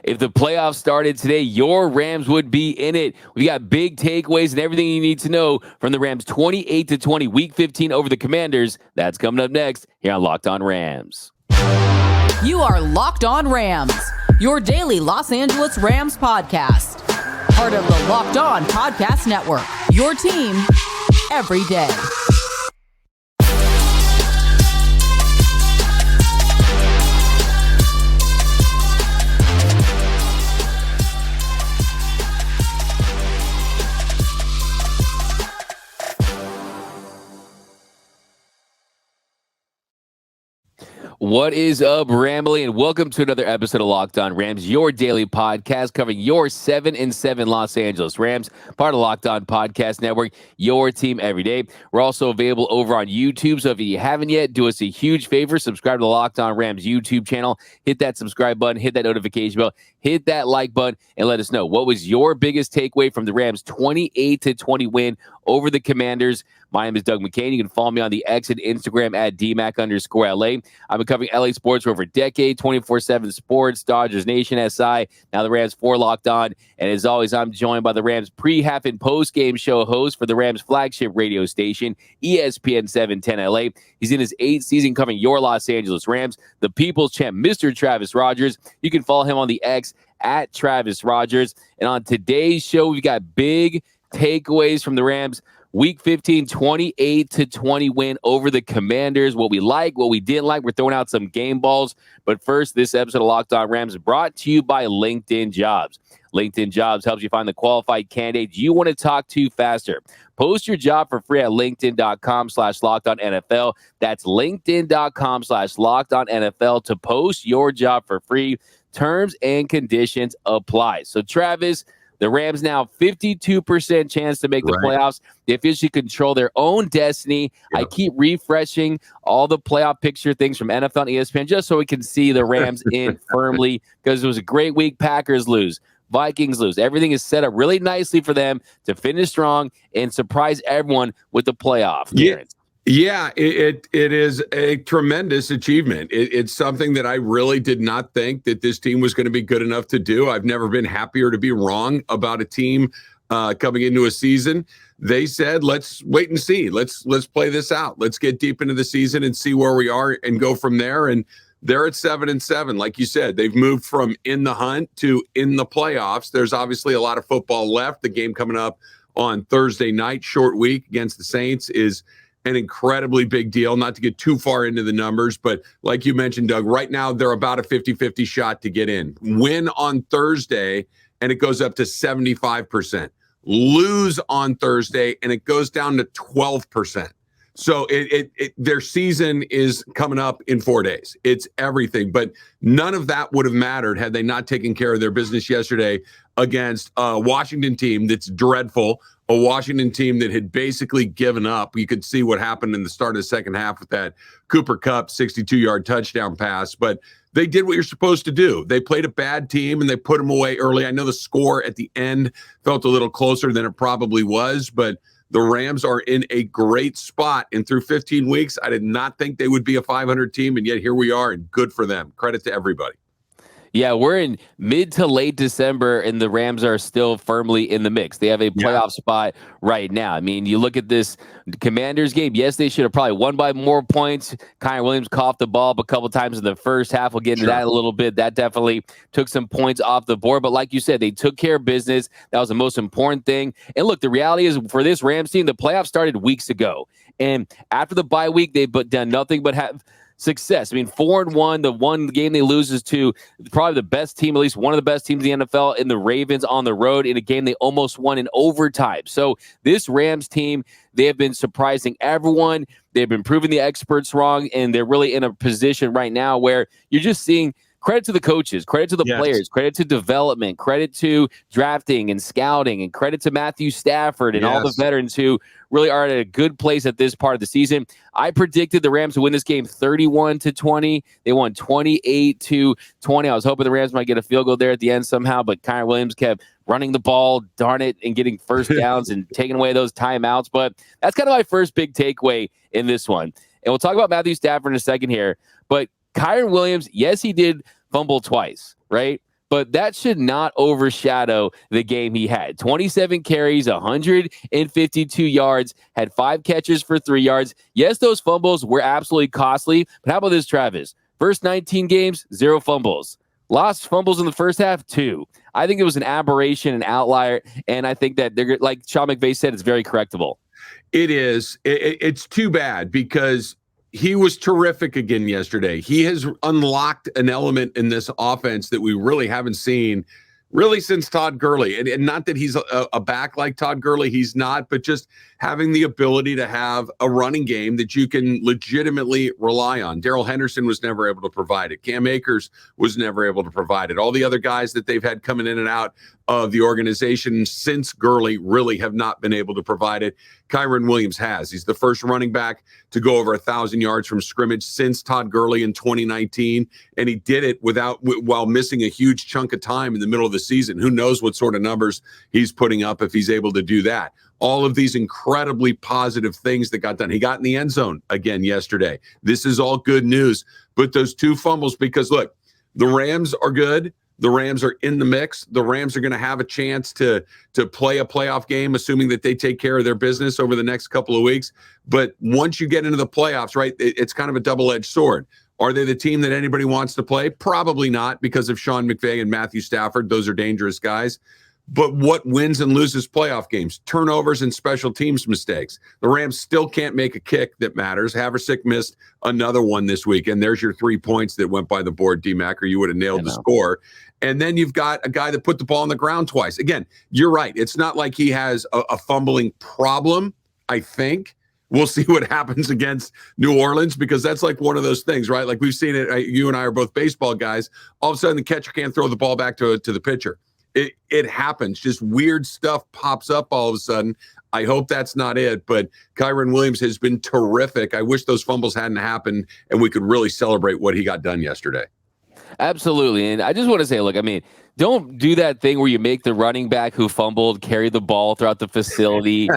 If the playoffs started today, your Rams would be in it. We got big takeaways and everything you need to know from the Rams 28-20 Week 15 over the Commanders. That's coming up next here on Locked On Rams. You are Locked On Rams, your daily Los Angeles Rams podcast. Part of the Locked On Podcast Network, your team every day. What is up, Rambly, and welcome to another episode of Locked On Rams, your daily podcast covering your 7-7 Los Angeles Rams, part of Locked On Podcast Network, your team every day. We're also available over on YouTube, so if you haven't yet, do us a huge favor, subscribe to the Locked On Rams YouTube channel, hit that subscribe button, hit that notification bell, hit that like button, and let us know what was your biggest takeaway from the Rams' 28-20 win over the Commanders. My name is Doug McCain. You can follow me on the X and Instagram at DMAC_LA. I've been covering LA sports for over a decade, 24/7 sports, Dodgers Nation, SI, now the Rams 4 Locked On. And as always, I'm joined by the Rams pre-half and post-game show host for the Rams flagship radio station, ESPN 710 LA. He's in his 8th season covering your Los Angeles Rams, the People's Champ, Mr. Travis Rogers. You can follow him on the X at Travis Rogers. And on today's show, we've got big takeaways from the Rams Week 15, 28-20 win over the Commanders. What we like, what we didn't like. We're throwing out some game balls. But first, this episode of Locked On Rams is brought to you by LinkedIn Jobs. LinkedIn Jobs helps you find the qualified candidates you want to talk to faster. Post your job for free at linkedin.com/LockedOnNFL. That's linkedin.com/LockedOnNFL to post your job for free. Terms and conditions apply. So, Travis, the Rams now 52% chance to make the playoffs. They officially control their own destiny. Yep. I keep refreshing all the playoff picture things from NFL and ESPN just so we can see the Rams in firmly, because it was a great week. Packers lose. Vikings lose. Everything is set up really nicely for them to finish strong and surprise everyone with the playoff. Yeah, it is a tremendous achievement. It's something that I really did not think that this team was going to be good enough to do. I've never been happier to be wrong about a team coming into a season. They said, let's wait and see. Let's play this out. Let's get deep into the season and see where we are and go from there. And they're at 7-7. Like you said, they've moved from in the hunt to in the playoffs. There's obviously a lot of football left. The game coming up on Thursday night, short week against the Saints, is an incredibly big deal. Not to get too far into the numbers, but like you mentioned, Doug, right now they're about a 50-50 shot to get in. Win on Thursday, and it goes up to 75%. Lose on Thursday, and it goes down to 12%. So their season is coming up in 4 days. It's everything. But none of that would have mattered had they not taken care of their business yesterday against a Washington team that's dreadful, a Washington team that had basically given up. You could see what happened in the start of the second half with that Cooper Kupp 62-yard touchdown pass. But they did what you're supposed to do. They played a bad team, and they put them away early. I know the score at the end felt a little closer than it probably was, but the Rams are in a great spot. And through 15 weeks, I did not think they would be a 500 team, and yet here we are, and good for them. Credit to everybody. Yeah, we're in mid to late December, and the Rams are still firmly in the mix. They have a playoff spot right now. I mean, you look at this Commanders game. Yes, they should have probably won by more points. Kyren Williams coughed the ball up a couple times in the first half. We'll get into that a little bit. That definitely took some points off the board. But like you said, they took care of business. That was the most important thing. And look, the reality is for this Rams team, the playoffs started weeks ago. And after the bye week, they've done nothing but have success. I mean, 4-1. The one game they lose is to probably the best team, at least one of the best teams in the NFL, in the Ravens on the road in a game they almost won in overtime. So this Rams team, they have been surprising everyone. They've been proving the experts wrong, and they're really in a position right now where you're just seeing credit to the coaches, credit to the players, credit to development, credit to drafting and scouting, and credit to Matthew Stafford and all the veterans who really are at a good place at this part of the season. I predicted the Rams would win this game 31-20. They won 28-20. I was hoping the Rams might get a field goal there at the end somehow, but Kyren Williams kept running the ball, darn it, and getting first downs and taking away those timeouts. But that's kind of my first big takeaway in this one. And we'll talk about Matthew Stafford in a second here. But Kyren Williams, yes, he did fumble twice, right? but that should not overshadow the game he had. 27 carries, 152 yards, had 5 catches for 3 yards. Yes, those fumbles were absolutely costly, but how about this, Travis? First 19 games, 0 fumbles. Lost fumbles in the first half, 2. I think it was an aberration, an outlier, and I think that they're, like Sean McVay said, it's very correctable. It is. It's too bad because he was terrific again yesterday. He has unlocked an element in this offense that we really haven't seen really since Todd Gurley. And not that he's a back like Todd Gurley. He's not, but just having the ability to have a running game that you can legitimately rely on. Darrell Henderson was never able to provide it. Cam Akers was never able to provide it. All the other guys that they've had coming in and out of the organization since Gurley really have not been able to provide it. Kyren Williams has. He's the first running back to go over 1,000 yards from scrimmage since Todd Gurley in 2019, and he did it while missing a huge chunk of time in the middle of the season. Who knows what sort of numbers he's putting up if he's able to do that. All of these incredibly positive things that got done. He got in the end zone again yesterday. This is all good news. But those 2 fumbles, because look, the Rams are good. The Rams are in the mix. The Rams are going to have a chance to play a playoff game, assuming that they take care of their business over the next couple of weeks. But once you get into the playoffs, right, it's kind of a double-edged sword. Are they the team that anybody wants to play? Probably not, because of Sean McVay and Matthew Stafford. Those are dangerous guys. But what wins and loses playoff games? Turnovers and special teams mistakes. The Rams still can't make a kick that matters. Havrisik missed another one this week, and there's your 3 points that went by the board, D-Mac, or you would have nailed the score. And then you've got a guy that put the ball on the ground twice. Again, you're right. It's not like he has a fumbling problem, I think. We'll see what happens against New Orleans, because that's like one of those things, right? Like we've seen it. You and I are both baseball guys. All of a sudden, the catcher can't throw the ball back to the pitcher. It happens. Just weird stuff pops up all of a sudden. I hope that's not it, but Kyren Williams has been terrific. I wish those fumbles hadn't happened and we could really celebrate what he got done yesterday. Absolutely. And I just want to say, look, I mean, don't do that thing where you make the running back who fumbled carry the ball throughout the facility.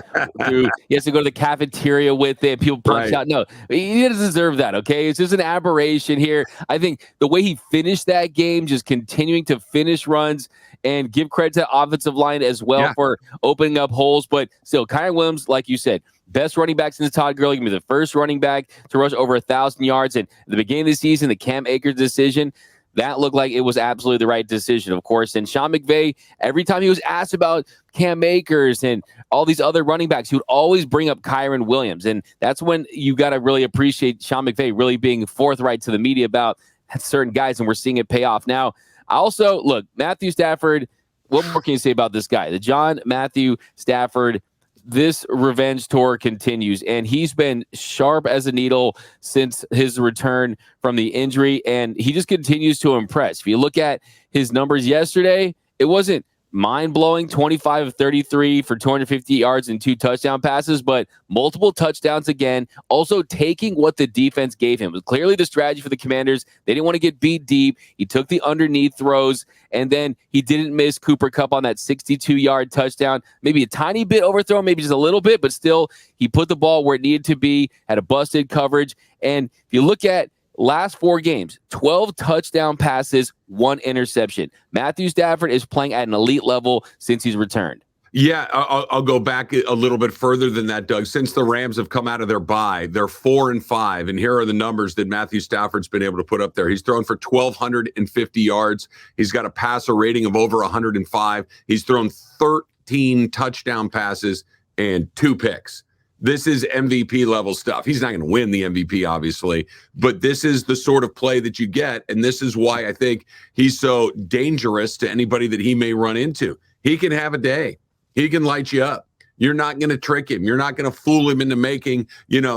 He has to go to the cafeteria with it. People punch out. No, he doesn't deserve that, okay? It's just an aberration here. I think the way he finished that game, just continuing to finish runs, and give credit to the offensive line as well for opening up holes. But still, Kyren Williams, like you said, best running back since Todd Gurley. Going to be the first running back to rush over 1,000 yards. And at the beginning of the season, the Cam Akers decision, that looked like it was absolutely the right decision, of course. And Sean McVay, every time he was asked about Cam Akers and all these other running backs, he would always bring up Kyren Williams. And that's when you got to really appreciate Sean McVay really being forthright to the media about certain guys, and we're seeing it pay off now. Also, look, Matthew Stafford, what more can you say about this guy? The John Matthew Stafford, this revenge tour continues, and he's been sharp as a needle since his return from the injury, and he just continues to impress. If you look at his numbers yesterday, it wasn't mind-blowing, 25 of 33 for 250 yards and 2 touchdown passes, but multiple touchdowns again, also taking what the defense gave him. It was clearly the strategy for the Commanders. They didn't want to get beat deep. He took the underneath throws, and then he didn't miss Cooper Kupp on that 62-yard touchdown. Maybe a tiny bit overthrown, maybe just a little bit, but still, he put the ball where it needed to be, had a busted coverage. And if you look at last 4 games, 12 touchdown passes, 1 interception. Matthew Stafford is playing at an elite level since he's returned. Yeah, I'll go back a little bit further than that, Doug. Since the Rams have come out of their bye, they're 4-5, and here are the numbers that Matthew Stafford's been able to put up there. He's thrown for 1,250 yards. He's got a passer rating of over 105. He's thrown 13 touchdown passes and 2 picks. This is MVP level stuff. He's not going to win the MVP, obviously, but this is the sort of play that you get, and this is why I think he's so dangerous to anybody that he may run into. He can have a day. He can light you up. You're not going to trick him. You're not going to fool him into making,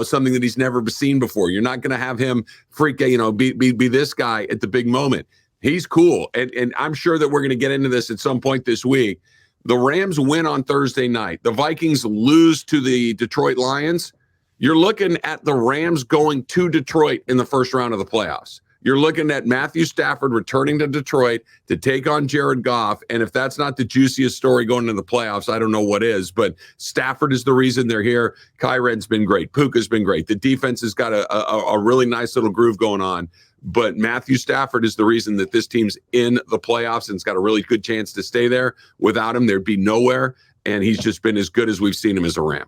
something that he's never seen before. You're not going to have him be this guy at the big moment. He's cool, and I'm sure that we're going to get into this at some point this week. The Rams win on Thursday night. The Vikings lose to the Detroit Lions. You're looking at the Rams going to Detroit in the first round of the playoffs. You're looking at Matthew Stafford returning to Detroit to take on Jared Goff. And if that's not the juiciest story going into the playoffs, I don't know what is. But Stafford is the reason they're here. Kyren's been great. Puka's been great. The defense has got a really nice little groove going on. but Matthew Stafford is the reason that this team's in the playoffs and it's got a really good chance to stay there. Without him, there'd be nowhere, and he's just been as good as we've seen him as a Ram.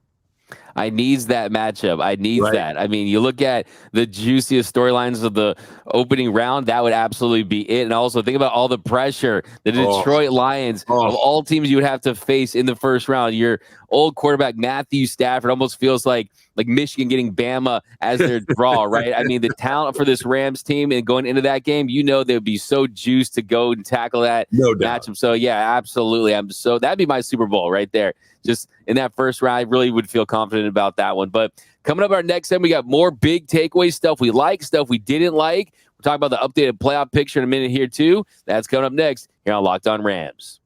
I needs that matchup. I needs that. I mean, you look at the juiciest storylines of the opening round, that would absolutely be it. And also think about all the pressure the Detroit Lions of all teams you would have to face in the first round. Your old quarterback Matthew Stafford almost feels like Michigan getting Bama as their draw, right? I mean, the talent for this Rams team and going into that game, they would be so juiced to go and tackle that matchup. So yeah, absolutely. That'd be my Super Bowl right there. Just in that first round, I really would feel confident about that one. But coming up our next segment, we got more big takeaway stuff we like, stuff we didn't like. We'll talk about the updated playoff picture in a minute here too. That's coming up next here on Locked On Rams.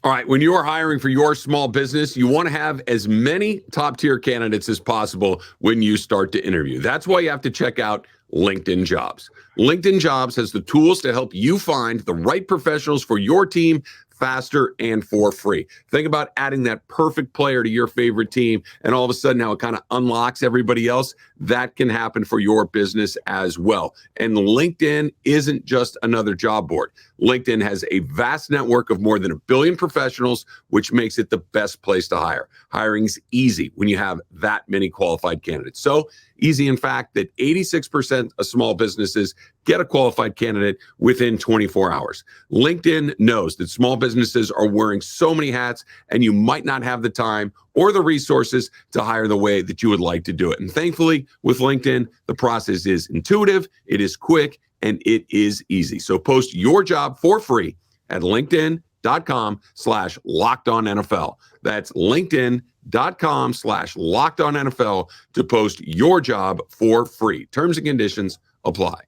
All right, when you are hiring for your small business, you want to have as many top-tier candidates as possible when you start to interview. That's why you have to check out LinkedIn Jobs. LinkedIn Jobs has the tools to help you find the right professionals for your team faster and for free. Think about adding that perfect player to your favorite team, and all of a sudden now it kind of unlocks everybody else. That can happen for your business as well. And LinkedIn isn't just another job board. LinkedIn has a vast network of more than 1 billion professionals, which makes it the best place to hire. Hiring's easy when you have that many qualified candidates. So easy, in fact, that 86% of small businesses get a qualified candidate within 24 hours. LinkedIn knows that small businesses are wearing so many hats, and you might not have the time or the resources to hire the way that you would like to do it. And thankfully, with LinkedIn, the process is intuitive, it is quick, and it is easy. So post your job for free at linkedin.com/LockedOnNFL. That's linkedin.com/LockedOnNFL to post your job for free. Terms and conditions apply.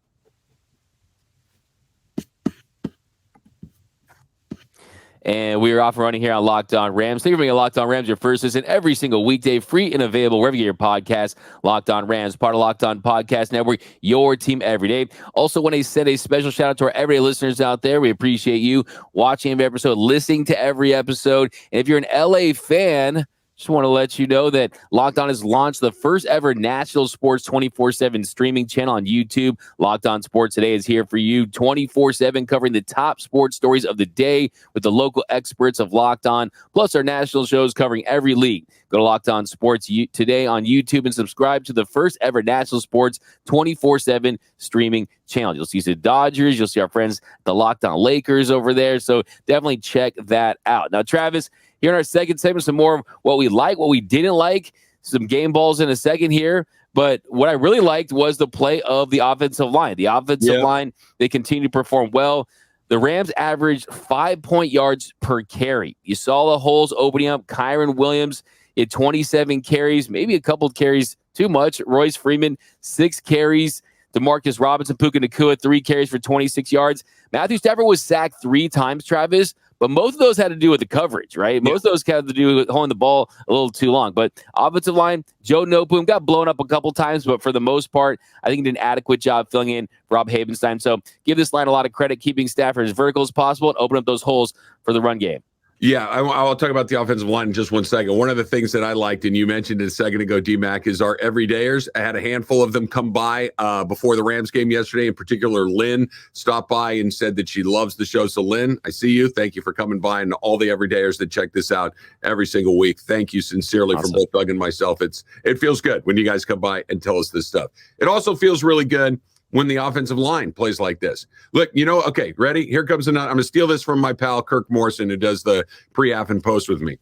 And we are off and running here on Locked On Rams. Thank you for being Locked On Rams, your first listen every single weekday, free and available wherever you get your podcast. Locked On Rams, part of Locked On Podcast Network, your team every day. Also want to send a special shout out to our everyday listeners out there. We appreciate you watching every episode, listening to every episode. And if you're an LA fan, just want to let you know that Locked On has launched the first ever national sports 24/7 streaming channel on YouTube. Locked On Sports Today is here for you 24/7, covering the top sports stories of the day with the local experts of Locked On, plus our national shows covering every league. Go to Locked On Sports Today on YouTube and subscribe to the first ever national sports 24/7 streaming channel. You'll see the Dodgers. You'll see our friends, the Locked On Lakers over there. So definitely check that out. Now, Travis, here in our second segment, some more of what we like, what we didn't like, some game balls in a second here. But what I really liked was the play of the offensive line. The offensive line, they continue to perform well. The Rams averaged 5 yards per carry. You saw the holes opening up. Kyren Williams had 27 carries, maybe a couple of carries too much. Royce Freeman, 6 carries. DeMarcus Robinson, Puka Nacua, 3 carries for 26 yards. Matthew Stafford was sacked 3 times, Travis. But most of those had to do with the coverage, right? Most of those had to do with holding the ball a little too long. But offensive line, Joe Noteboom got blown up a couple times, but for the most part, I think he did an adequate job filling in Rob Havenstein. So give this line a lot of credit, keeping Stafford as vertical as possible and open up those holes for the run game. Yeah, I'll talk about the offensive line in just one second. One of the things that I liked, and you mentioned it a second ago, D-Mac, is our everydayers. I had a handful of them come by before the Rams game yesterday. In particular, Lynn stopped by and said that she loves the show. So, Lynn, I see you. Thank you for coming by, and all the everydayers that check this out every single week. Thank you sincerely from both Doug and myself. It feels good when you guys come by and tell us this stuff. It also feels really good when the offensive line plays like this. Look, okay, ready? Here comes another. I'm going to steal this from my pal, Kirk Morrison, who does the pre-app and post with me.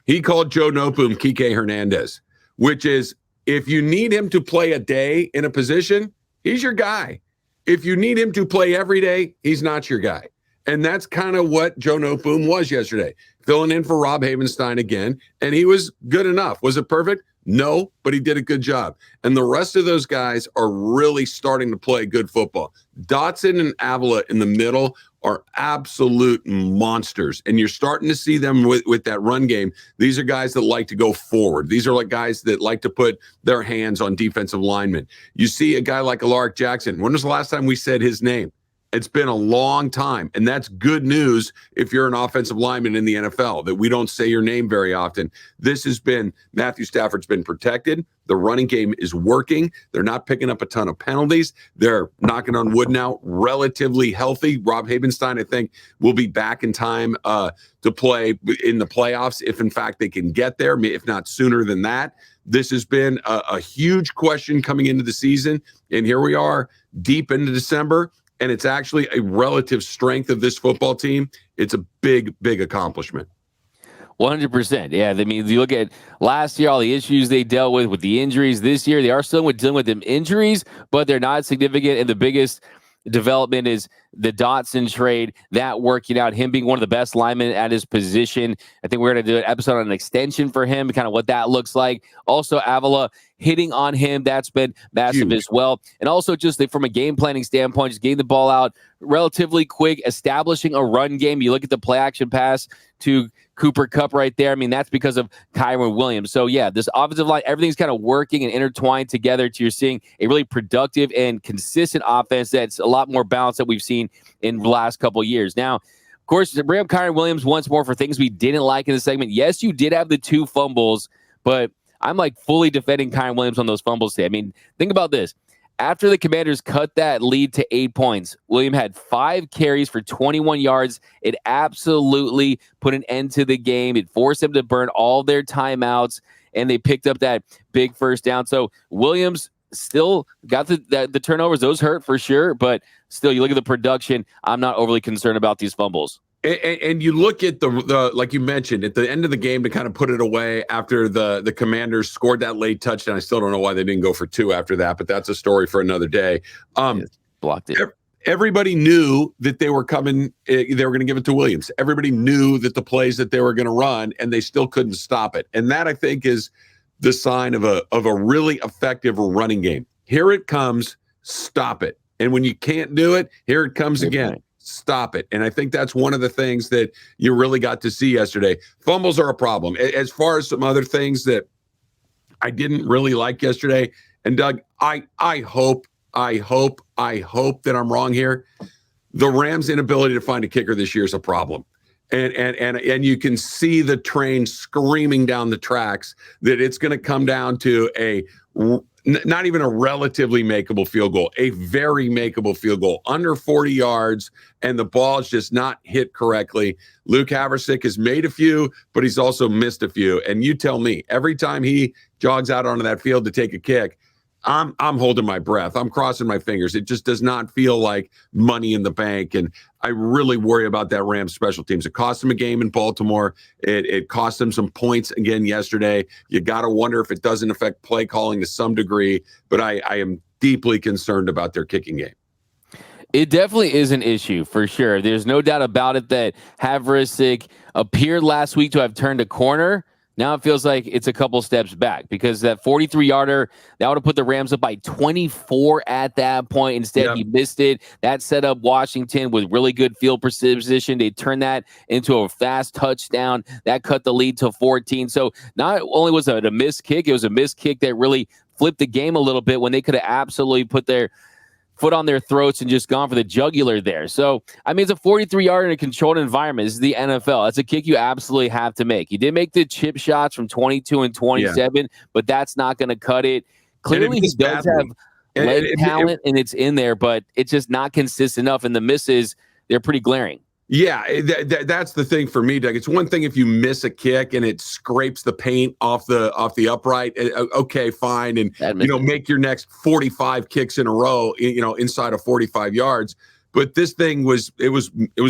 He called Joe Noteboom Kike Hernandez, which is, if you need him to play a day in a position, he's your guy. If you need him to play every day, he's not your guy. And that's kind of what Joe Noteboom was yesterday, filling in for Rob Havenstein again, and he was good enough. Was it perfect? No, but he did a good job. And the rest of those guys are really starting to play good football. Dotson and Avila in the middle are absolute monsters. And you're starting to see them with that run game. These are guys that like to go forward. These are like guys that like to put their hands on defensive linemen. You see a guy like Alaric Jackson. When was the last time we said his name? It's been a long time, and that's good news if you're an offensive lineman in the NFL, that we don't say your name very often. This has been Matthew Stafford's been protected. The running game is working. They're not picking up a ton of penalties. They're knocking on wood now, relatively healthy. Rob Habenstein, I think, will be back in time to play in the playoffs if, in fact, they can get there, if not sooner than that. This has been a huge question coming into the season, and here we are deep into December. And it's actually a relative strength of this football team. It's a big, big accomplishment. 100%. Yeah. I mean, you look at last year, all the issues they dealt with the injuries. This year, they are still dealing with them injuries, but they're not significant. And the biggest development is the Dotson trade, that working out, him being one of the best linemen at his position. I think we're going to do an episode on an extension for him, kind of what that looks like. Also, Avila hitting on him, that's been massive as well. And also just from a game planning standpoint, just getting the ball out relatively quick, establishing a run game. You look at the play action pass to Cooper Kupp right there. I mean, that's because of Kyren Williams. So, yeah, this offensive line, everything's kind of working and intertwined together to you're seeing a really productive and consistent offense that's a lot more balanced than we've seen in the last couple of years. Now, of course, to bring up Kyren Williams once more for things we didn't like in the segment. Yes, you did have the 2 fumbles, but I'm fully defending Kyren Williams on those fumbles today. I mean, think about this. After the Commanders cut that lead to 8 points, William had 5 carries for 21 yards. It absolutely put an end to the game. It forced them to burn all their timeouts, and they picked up that big first down. So Williams still got the turnovers. Those hurt for sure, but still, you look at the production, I'm not overly concerned about these fumbles. And you look at the like you mentioned, at the end of the game to kind of put it away after the Commanders scored that late touchdown. I still don't know why they didn't go for 2 after that, but that's a story for another day. Blocked it. Everybody knew that they were coming. They were going to give it to Williams. Everybody knew that the plays that they were going to run, and they still couldn't stop it. And that, I think, is the sign of a really effective running game. Here it comes. Stop it. And when you can't do it, here it comes again. Stop it. And I think that's one of the things that you really got to see yesterday. Fumbles are a problem. As far as some other things that I didn't really like yesterday, and Doug, I hope that I'm wrong here. The Rams' inability to find a kicker this year is a problem. And you can see the train screaming down the tracks that it's going to come down to not even a relatively makeable field goal, a very makeable field goal, under 40 yards, and the ball is just not hit correctly. Luke Haversick has made a few, but he's also missed a few. And you tell me, every time he jogs out onto that field to take a kick, I'm holding my breath. I'm crossing my fingers. It just does not feel like money in the bank. And I really worry about that Rams special teams. It cost them a game in Baltimore. It cost them some points again yesterday. You got to wonder if it doesn't affect play calling to some degree. But I am deeply concerned about their kicking game. It definitely is an issue for sure. There's no doubt about it that Haversick appeared last week to have turned a corner. Now it feels like it's a couple steps back because that 43-yarder, that would have put the Rams up by 24 at that point. Instead, he missed it. That set up Washington with really good field position. They turned that into a fast touchdown. That cut the lead to 14. So not only was it a missed kick, it was a missed kick that really flipped the game a little bit when they could have absolutely put their foot on their throats and just gone for the jugular there. So, I mean, it's a 43-yarder in a controlled environment. This is the NFL. That's a kick you absolutely have to make. You did make the chip shots from 22 and 27, but that's not going to cut it. Clearly, he does have leg talent, and it's in there, but it's just not consistent enough, and the misses, they're pretty glaring. Yeah, that's the thing for me, Doug. It's one thing if you miss a kick and it scrapes the paint off the upright. Okay, fine, and make your next 45 kicks in a row. Inside of 45 yards. But this thing was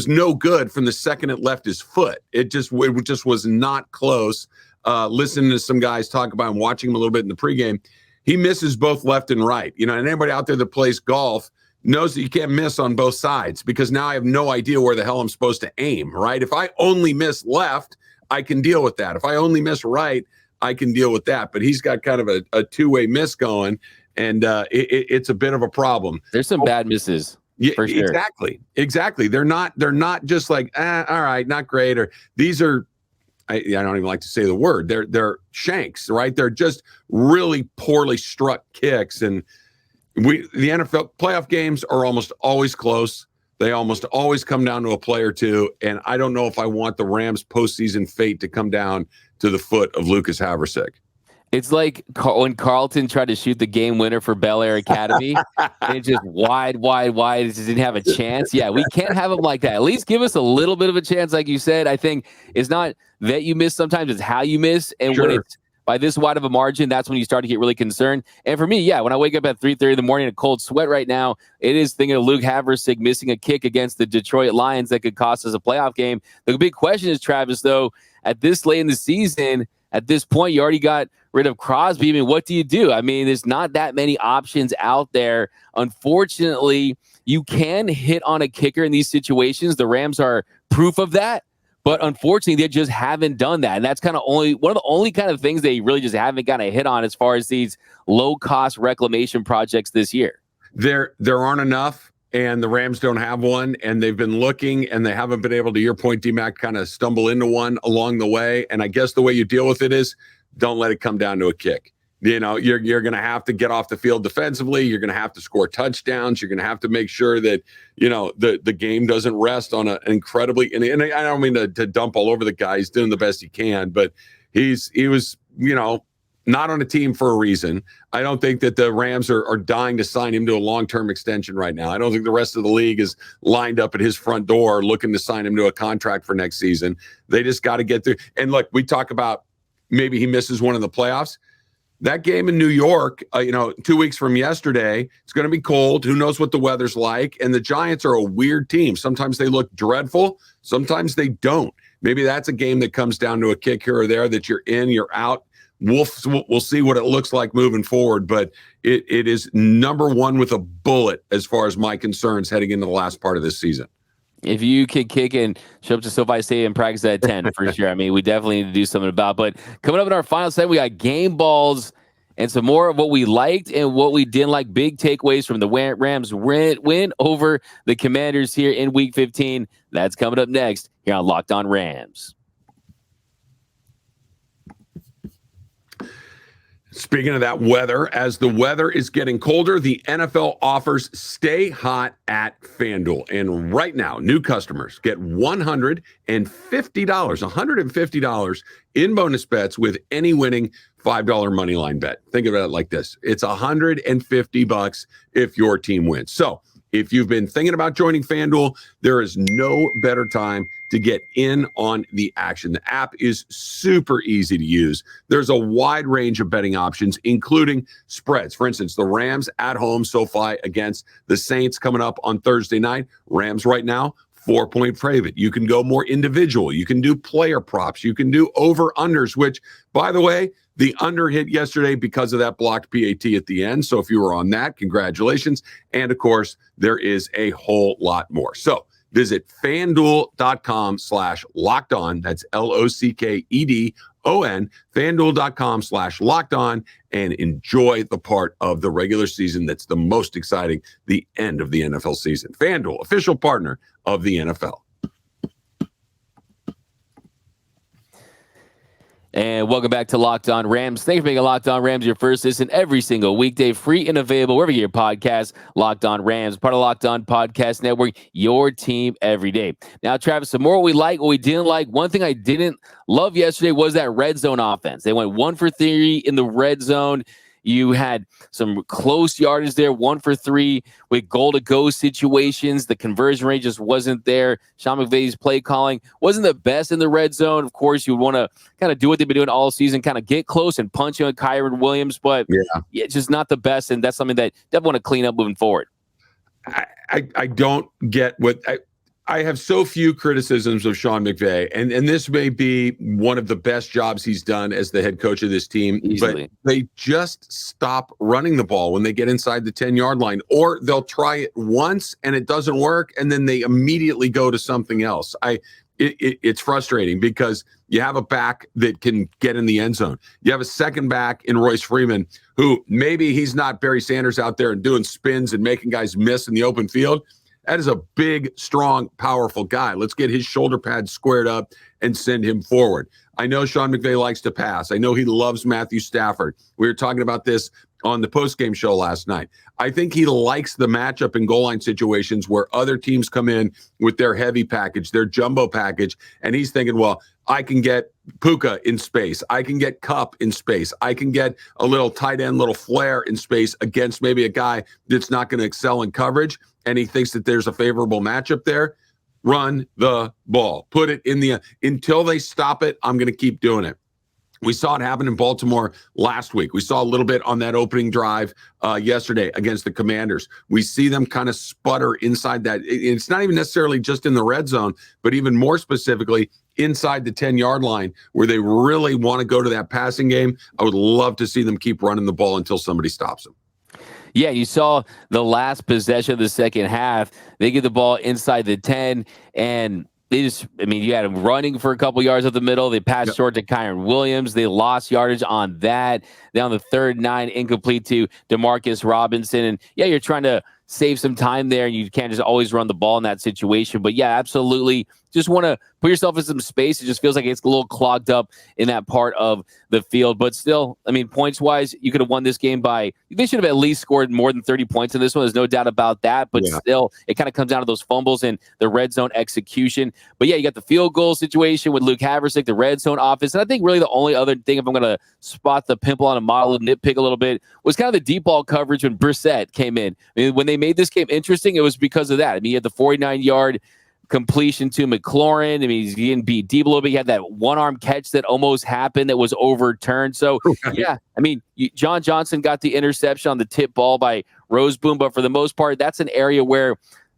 no good from the second it left his foot. It just was not close. Listening to some guys talk about him, watching him a little bit in the pregame, he misses both left and right. And anybody out there that plays golf knows that you can't miss on both sides because now I have no idea where the hell I'm supposed to aim, right? If I only miss left, I can deal with that. If I only miss right, I can deal with that. But he's got kind of a two-way miss going, and it's a bit of a problem. There's some bad misses. Yeah, for sure. Exactly. They're not just like, all right, not great. Or these are, I don't even like to say the word. They're shanks, right? They're just really poorly struck kicks. And the NFL playoff games are almost always close. They almost always come down to a play or two, and I don't know if I want the Rams' postseason fate to come down to the foot of Lucas Havrisik. It's like when Carlton tried to shoot the game winner for Bel Air Academy, and it's just wide. It just didn't have a chance. Yeah, we can't have them like that. At least give us a little bit of a chance, like you said. I think it's not that you miss sometimes, it's how you miss. And when it's by this wide of a margin, that's when you start to get really concerned. And for me, yeah, when I wake up at 3:30 in the morning in a cold sweat right now, it is thinking of Luke Havrisik missing a kick against the Detroit Lions that could cost us a playoff game. The big question is, Travis, though, at this late in the season, at this point, you already got rid of Crosby. I mean, what do you do? I mean, there's not that many options out there. Unfortunately, you can hit on a kicker in these situations. The Rams are proof of that. But unfortunately, they just haven't done that. And that's kind of one of the only kind of things they really just haven't got a hit on as far as these low-cost reclamation projects this year. There aren't enough, and the Rams don't have one, and they've been looking, and they haven't been able, to your point, D-Mac, kind of stumble into one along the way. And I guess the way you deal with it is don't let it come down to a kick. You know, you're going to have to get off the field defensively. You're going to have to score touchdowns. You're going to have to make sure that, you know, the game doesn't rest on an incredibly, and I don't mean to dump all over the guy. He's doing the best he can, but he was, you know, not on a team for a reason. I don't think that the Rams are dying to sign him to a long-term extension right now. I don't think the rest of the league is lined up at his front door looking to sign him to a contract for next season. They just got to get through. And look, we talk about maybe he misses one in the playoffs. That game in New York, 2 weeks from yesterday, it's going to be cold. Who knows what the weather's like? And the Giants are a weird team. Sometimes they look dreadful. Sometimes they don't. Maybe that's a game that comes down to a kick here or there that you're in, you're out. We'll see what it looks like moving forward. But it is number one with a bullet as far as my concerns heading into the last part of this season. If you can kick and show up to SoFi Stadium and practice at 10, for sure. I mean, we definitely need to do something about it. But coming up in our final segment, we got game balls and some more of what we liked and what we didn't like. Big takeaways from the Rams win over the Commanders here in Week 15. That's coming up next here on Locked On Rams. Speaking of that weather, as the weather is getting colder, the NFL offers Stay Hot at FanDuel. And right now, new customers get $150 in bonus bets with any winning $5 moneyline bet. Think of it like this. It's $150 if your team wins. So if you've been thinking about joining FanDuel, there is no better time to get in on the action. The app is super easy to use. There's a wide range of betting options, including spreads. For instance, the Rams at home, SoFi against the Saints coming up on Thursday night. Rams right now, 4-point favorite. You can go more individual. You can do player props. You can do over-unders, which, by the way, the under hit yesterday because of that blocked PAT at the end. So if you were on that, congratulations. And, of course, there is a whole lot more. So visit FanDuel.com/lockedon. That's LOCKEDON. FanDuel.com/lockedon, and enjoy the part of the regular season that's the most exciting, the end of the NFL season. FanDuel, official partner of the NFL. And welcome back to Locked On Rams. Thanks for making Locked On Rams your first listen every single weekday, free and available wherever you get your podcast. Locked On Rams, part of Locked On Podcast Network, your team every day. Now, Travis, some more what we like, what we didn't like. One thing I didn't love yesterday was that red zone offense. They went 1 for 3 in the red zone. You had some close yardage there, 1 for 3 with goal-to-go situations. The conversion rate just wasn't there. Sean McVay's play calling wasn't the best in the red zone. Of course, you want to kind of do what they've been doing all season, kind of get close and punch in with Kyren Williams, but it's just not the best, and that's something that definitely want to clean up moving forward. I don't get what I have so few criticisms of Sean McVay, and this may be one of the best jobs he's done as the head coach of this team. Easily. But they just stop running the ball when they get inside the 10-yard line, or they'll try it once and it doesn't work, and then they immediately go to something else. It's frustrating because you have a back that can get in the end zone. You have a second back in Royce Freeman, who maybe he's not Barry Sanders out there and doing spins and making guys miss in the open field. That is a big, strong, powerful guy. Let's get his shoulder pads squared up and send him forward. I know Sean McVay likes to pass. I know he loves Matthew Stafford. We were talking about this on the postgame show last night. I think he likes the matchup in goal line situations where other teams come in with their heavy package, their jumbo package, and he's thinking, well, I can get Puka in space. I can get Kupp in space. I can get a little tight end, little flare in space against maybe a guy that's not going to excel in coverage, and he thinks that there's a favorable matchup there. Run the ball. Put it in the until they stop it, I'm going to keep doing it. We saw it happen in Baltimore last week. We saw a little bit on that opening drive yesterday against the Commanders. We see them kind of sputter inside that. It's not even necessarily just in the red zone, but even more specifically inside the 10-yard line where they really want to go to that passing game. I would love to see them keep running the ball until somebody stops them. Yeah, you saw the last possession of the second half. They get the ball inside the 10, and they just, you had them running for a couple yards up the middle. They passed short to Kyren Williams. They lost yardage on that. Then on the 3rd and 9, incomplete to Demarcus Robinson. And yeah, you're trying to save some time there. You can't just always run the ball in that situation. But yeah, absolutely. Just want to put yourself in some space. It just feels like it's a little clogged up in that part of the field. But still, points-wise, you could have won this game by – they should have at least scored more than 30 points in this one. There's no doubt about that. But still, it kind of comes down to those fumbles and the red zone execution. But yeah, you got the field goal situation with Luke Haversick, the red zone offense. And I think really the only other thing, if I'm going to spot the pimple on a model and nitpick a little bit, was kind of the deep ball coverage when Brissett came in. When they made this game interesting, it was because of that. He had the 49-yard completion to McLaurin. He's getting beat deep a little bit. He had that one-arm catch that almost happened that was overturned. So, yeah, John Johnson got the interception on the tip ball by Roseboom, but for the most part, that's an area where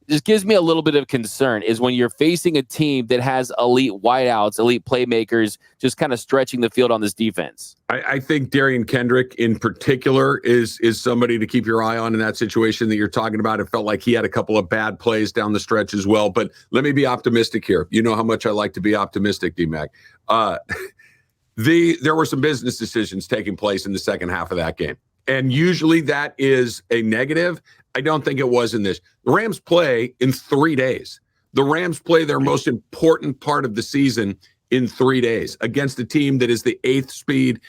just gives me a little bit of concern is when you're facing a team that has elite wideouts, elite playmakers, just kind of stretching the field on this defense. I think Darian Kendrick in particular is somebody to keep your eye on in that situation that you're talking about. It felt like he had a couple of bad plays down the stretch as well. But let me be optimistic here. You know how much I like to be optimistic, D-Mac. There were some business decisions taking place in the second half of that game. And usually that is a negative. I don't think it was in this. The Rams play in 3 days. The Rams play their most important part of the season in 3 days against a team that is the 8th speed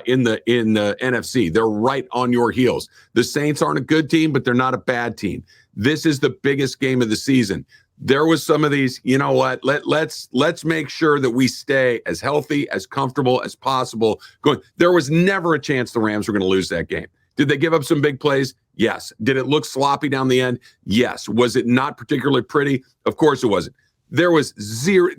in the NFC. They're right on your heels. The Saints aren't a good team, but they're not a bad team. This is the biggest game of the season. There was some of these, you know what, let's make sure that we stay as healthy, as comfortable as possible going. There was never a chance the Rams were going to lose that game. Did they give up some big plays? Yes. Did it look sloppy down the end? Yes. Was it not particularly pretty? Of course it wasn't. There was zero.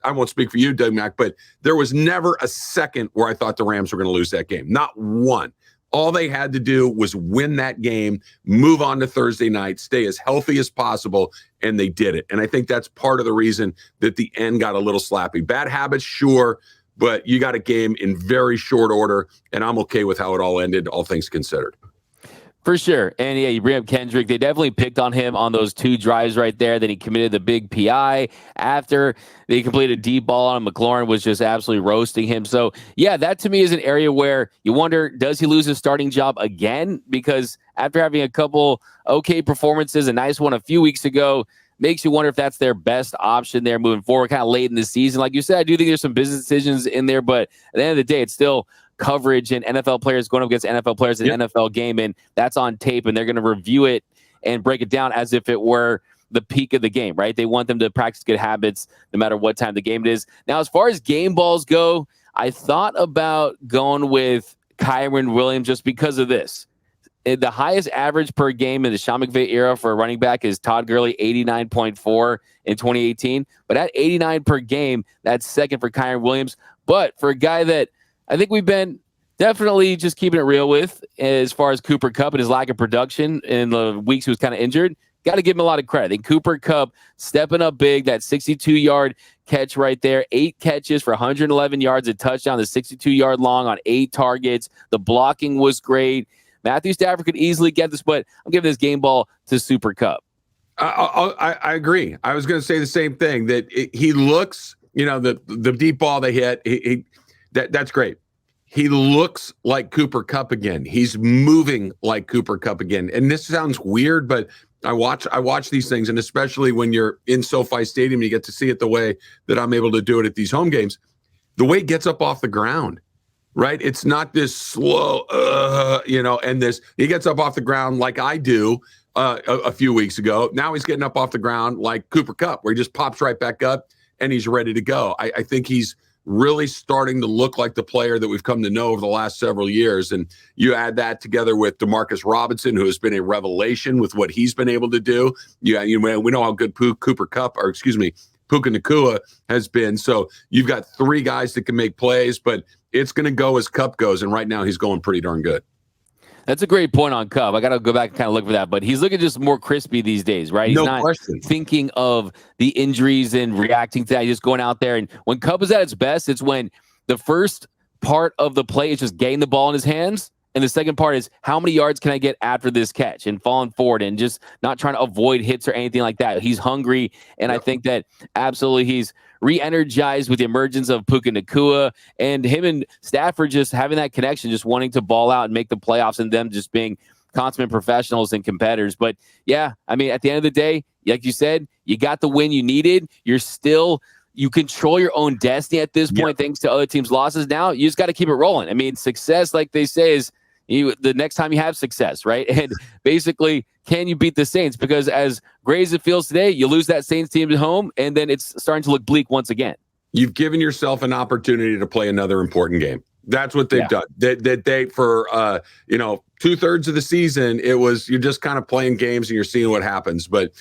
I won't speak for you, Doug Mack, but there was never a second where I thought the Rams were going to lose that game. Not one. All they had to do was win that game, move on to Thursday night, stay as healthy as possible, and they did it. And I think that's part of the reason that the end got a little sloppy. Bad habits, sure, but you got a game in very short order, and I'm okay with how it all ended, all things considered. For sure. And yeah, you bring up Kendrick. They definitely picked on him on those 2 drives right there. Then he committed the big PI after they completed a deep ball on him. McLaurin was just absolutely roasting him. So yeah, that to me is an area where you wonder, does he lose his starting job again? Because after having a couple okay performances, a nice one a few weeks ago, makes you wonder if that's their best option there moving forward, kind of late in the season. Like you said, I do think there's some business decisions in there, but at the end of the day, it's still coverage and NFL players going up against NFL players in an NFL game, and that's on tape, and they're going to review it and break it down as if it were the peak of the game, right? They want them to practice good habits no matter what time the game it is. Now, as far as game balls go, I thought about going with Kyren Williams just because of this. The highest average per game in the Sean McVay era for a running back is Todd Gurley, 89.4 in 2018. But at 89 per game, that's second for Kyren Williams. But for a guy that I think we've been definitely just keeping it real with as far as Cooper Kupp and his lack of production in the weeks he was kind of injured, got to give him a lot of credit. I think Cooper Kupp stepping up big, that 62-yard catch right there, 8 catches for 111 yards, a touchdown, the 62-yard long on 8 targets. The blocking was great. Matthew Stafford could easily get this, but I'm giving this game ball to Super Kupp. I agree. I was going to say the same thing, that he looks, the deep ball they hit, that's great. He looks like Cooper Kupp again. He's moving like Cooper Kupp again. And this sounds weird, but I watch these things, and especially when you're in SoFi Stadium, you get to see it the way that I'm able to do it at these home games. The way he gets up off the ground, right? It's not this slow, and he gets up off the ground like I do a few weeks ago. Now he's getting up off the ground like Cooper Kupp, where he just pops right back up and he's ready to go. I think he's really starting to look like the player that we've come to know over the last several years. And you add that together with Demarcus Robinson, who has been a revelation with what he's been able to do. We know how good Puka Nacua has been. So you've got three guys that can make plays, but it's going to go as Kupp goes. And right now he's going pretty darn good. That's a great point on Kupp. I got to go back and kind of look for that, but he's looking just more crispy these days, right? He's not thinking of the injuries and reacting to that. He's just going out there. And when Kupp is at its best, it's when the first part of the play is just getting the ball in his hands. And the second part is how many yards can I get after this catch and falling forward and just not trying to avoid hits or anything like that. He's hungry. And I think that absolutely he's re-energized with the emergence of Puka Nacua and him and Stafford just having that connection, just wanting to ball out and make the playoffs and them just being consummate professionals and competitors. But yeah, I mean, at the end of the day, like you said, you got the win you needed. You control your own destiny at this point, thanks to other teams' losses. Now you just got to keep it rolling. I mean, success, like they say, is the next time you have success, right? And basically, can you beat the Saints? Because as great as it feels today, you lose that Saints team at home, and then it's starting to look bleak once again. You've given yourself an opportunity to play another important game. That's what they've done. They for 2/3 of the season, it was you're just kind of playing games and you're seeing what happens. But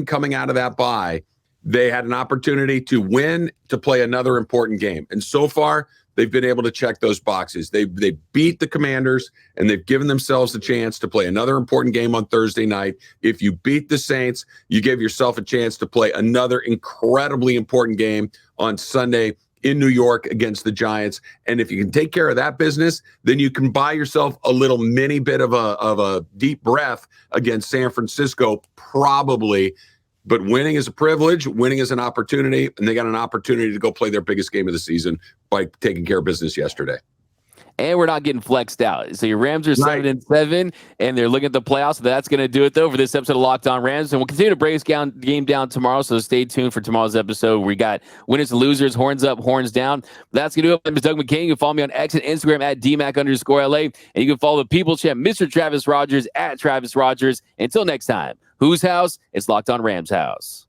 coming out of that bye, they had an opportunity to win, to play another important game. And so far, they've been able to check those boxes. They beat the Commanders, and they've given themselves a chance to play another important game on Thursday night. If you beat the Saints, you give yourself a chance to play another incredibly important game on Sunday in New York against the Giants. And if you can take care of that business, then you can buy yourself a little mini bit of a deep breath against San Francisco, probably. But winning is a privilege, winning is an opportunity, and they got an opportunity to go play their biggest game of the season by taking care of business yesterday. And we're not getting flexed out. So your Rams are 7-7, and they're looking at the playoffs. So that's going to do it, though, for this episode of Locked On Rams. And we'll continue to break this game down tomorrow, so stay tuned for tomorrow's episode. We got winners and losers, horns up, horns down. That's going to do it. My name is Doug McCain. You can follow me on X and Instagram at DMAC_LA. And you can follow the People Champ, Mr. Travis Rogers, at Travis Rogers. Until next time, whose house? It's Locked On Rams house.